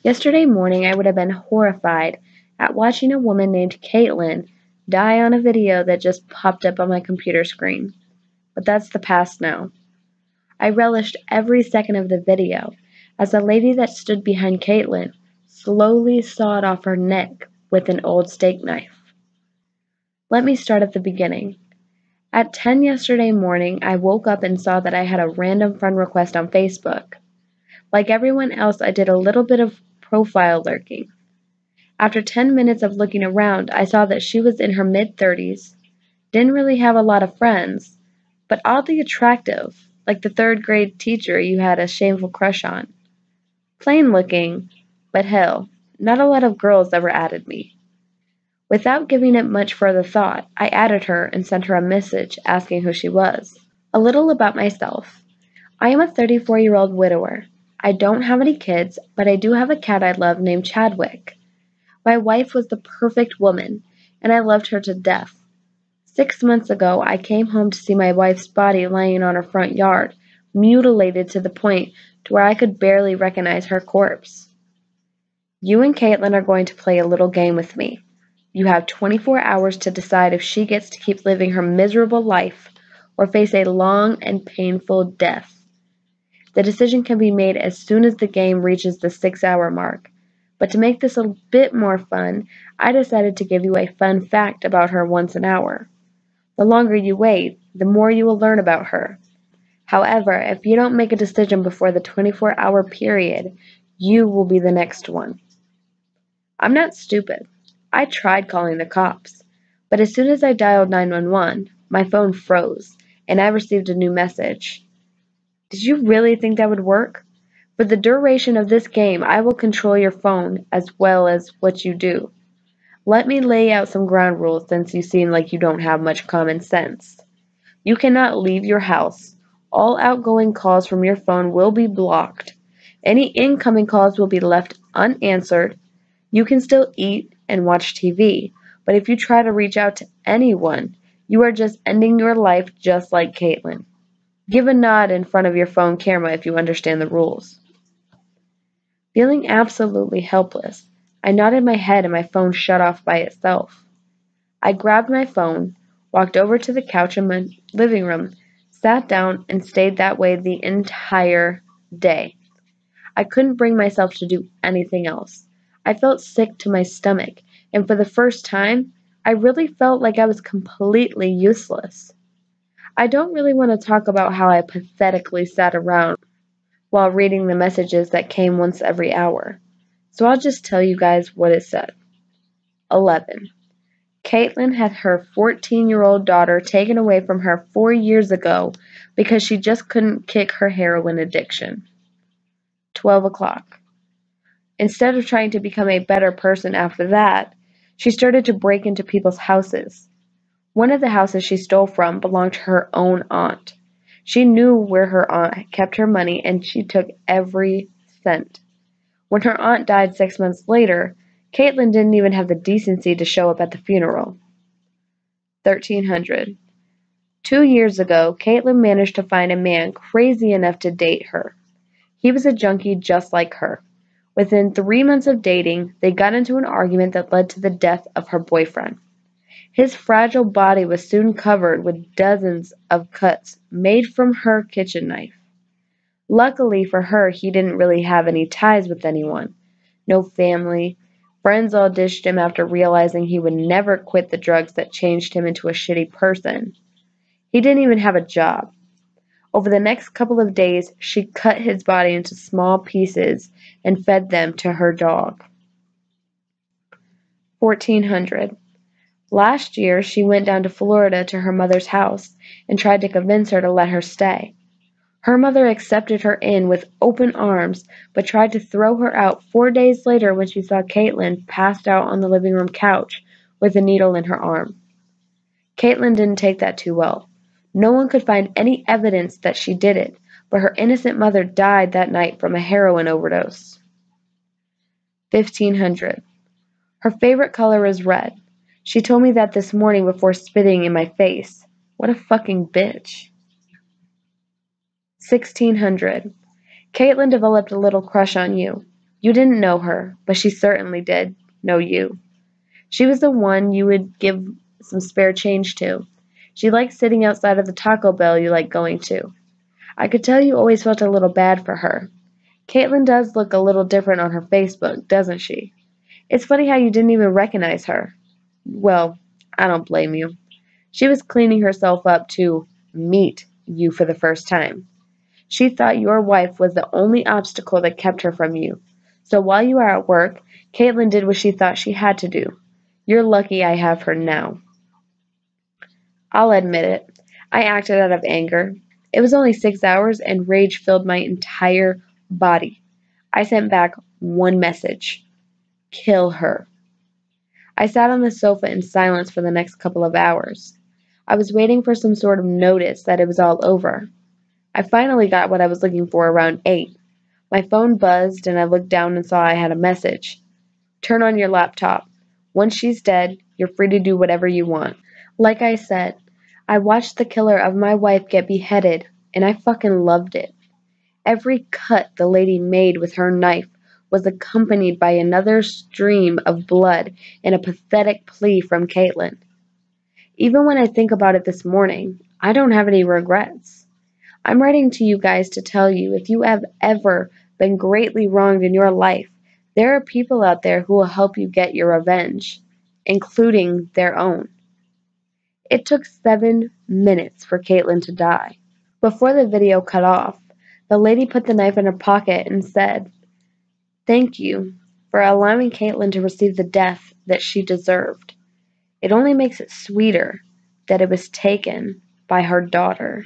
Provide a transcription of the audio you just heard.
Yesterday morning I would have been horrified at watching a woman named Caitlin die on a video that just popped up on my computer screen. But that's the past now. I relished every second of the video as the lady that stood behind Caitlin slowly sawed off her neck with an old steak knife. Let me start at the beginning. At 10 yesterday morning, I woke up and saw that I had a random friend request on Facebook. Like everyone else, I did a little bit of profile lurking. After 10 minutes of looking around, I saw that she was in her mid-30s, didn't really have a lot of friends, but oddly attractive, like the third grade teacher you had a shameful crush on. Plain looking, but hell, not a lot of girls ever added me. Without giving it much further thought, I added her and sent her a message asking who she was. A little about myself. I am a 34-year-old widower. I don't have any kids, but I do have a cat I love named Chadwick. My wife was the perfect woman, and I loved her to death. 6 months ago, I came home to see my wife's body lying on her front yard, mutilated to the point to where I could barely recognize her corpse. You and Caitlin are going to play a little game with me. You have 24 hours to decide if she gets to keep living her miserable life or face a long and painful death. The decision can be made as soon as the game reaches the 6-hour mark. But to make this a bit more fun, I decided to give you a fun fact about her once an hour. The longer you wait, the more you will learn about her. However, if you don't make a decision before the 24-hour period, you will be the next one. I'm not stupid. I tried calling the cops, but as soon as I dialed 911, my phone froze, and I received a new message. Did you really think that would work? For the duration of this game, I will control your phone as well as what you do. Let me lay out some ground rules since you seem like you don't have much common sense. You cannot leave your house. All outgoing calls from your phone will be blocked. Any incoming calls will be left unanswered. You can still eat and watch TV, but if you try to reach out to anyone, you are just ending your life just like Caitlin. Give a nod in front of your phone camera if you understand the rules. Feeling absolutely helpless, I nodded my head and my phone shut off by itself. I grabbed my phone, walked over to the couch in my living room, sat down, and stayed that way the entire day. I couldn't bring myself to do anything else. I felt sick to my stomach, and for the first time, I really felt like I was completely useless. I don't really want to talk about how I pathetically sat around while reading the messages that came once every hour, so I'll just tell you guys what it said. 11. Caitlin had her 14-year-old daughter taken away from her 4 years ago because she just couldn't kick her heroin addiction. 12 o'clock. Instead of trying to become a better person after that, she started to break into people's houses. One of the houses she stole from belonged to her own aunt. She knew where her aunt kept her money and she took every cent. When her aunt died 6 months later, Caitlin didn't even have the decency to show up at the funeral. 1300. 2 years ago, Caitlin managed to find a man crazy enough to date her. He was a junkie just like her. Within 3 months of dating, they got into an argument that led to the death of her boyfriend. His fragile body was soon covered with dozens of cuts made from her kitchen knife. Luckily for her, he didn't really have any ties with anyone. No family. Friends all ditched him after realizing he would never quit the drugs that changed him into a shitty person. He didn't even have a job. Over the next couple of days, she cut his body into small pieces and fed them to her dog. 1400. Last year, she went down to Florida to her mother's house and tried to convince her to let her stay. Her mother accepted her in with open arms, but tried to throw her out 4 days later when she saw Caitlin passed out on the living room couch with a needle in her arm. Caitlin didn't take that too well. No one could find any evidence that she did it, but her innocent mother died that night from a heroin overdose. 1500. Her favorite color is red. She told me that this morning before spitting in my face. What a fucking bitch. 1600. Caitlin developed a little crush on you. You didn't know her, but she certainly did know you. She was the one you would give some spare change to. She liked sitting outside of the Taco Bell you liked going to. I could tell you always felt a little bad for her. Caitlin does look a little different on her Facebook, doesn't she? It's funny how you didn't even recognize her. Well, I don't blame you. She was cleaning herself up to meet you for the first time. She thought your wife was the only obstacle that kept her from you. So while you were at work, Caitlin did what she thought she had to do. You're lucky I have her now. I'll admit it. I acted out of anger. It was only 6 hours and rage filled my entire body. I sent back one message. Kill her. I sat on the sofa in silence for the next couple of hours. I was waiting for some sort of notice that it was all over. I finally got what I was looking for around 8. My phone buzzed and I looked down and saw I had a message. Turn on your laptop. Once she's dead, you're free to do whatever you want. Like I said, I watched the killer of my wife get beheaded, and I fucking loved it. Every cut the lady made with her knife was accompanied by another stream of blood and a pathetic plea from Caitlin. Even when I think about it this morning, I don't have any regrets. I'm writing to you guys to tell you if you have ever been greatly wronged in your life, there are people out there who will help you get your revenge, including their own. It took 7 minutes for Caitlin to die. Before the video cut off, the lady put the knife in her pocket and said, "Thank you for allowing Caitlin to receive the death that she deserved. It only makes it sweeter that it was taken by her daughter."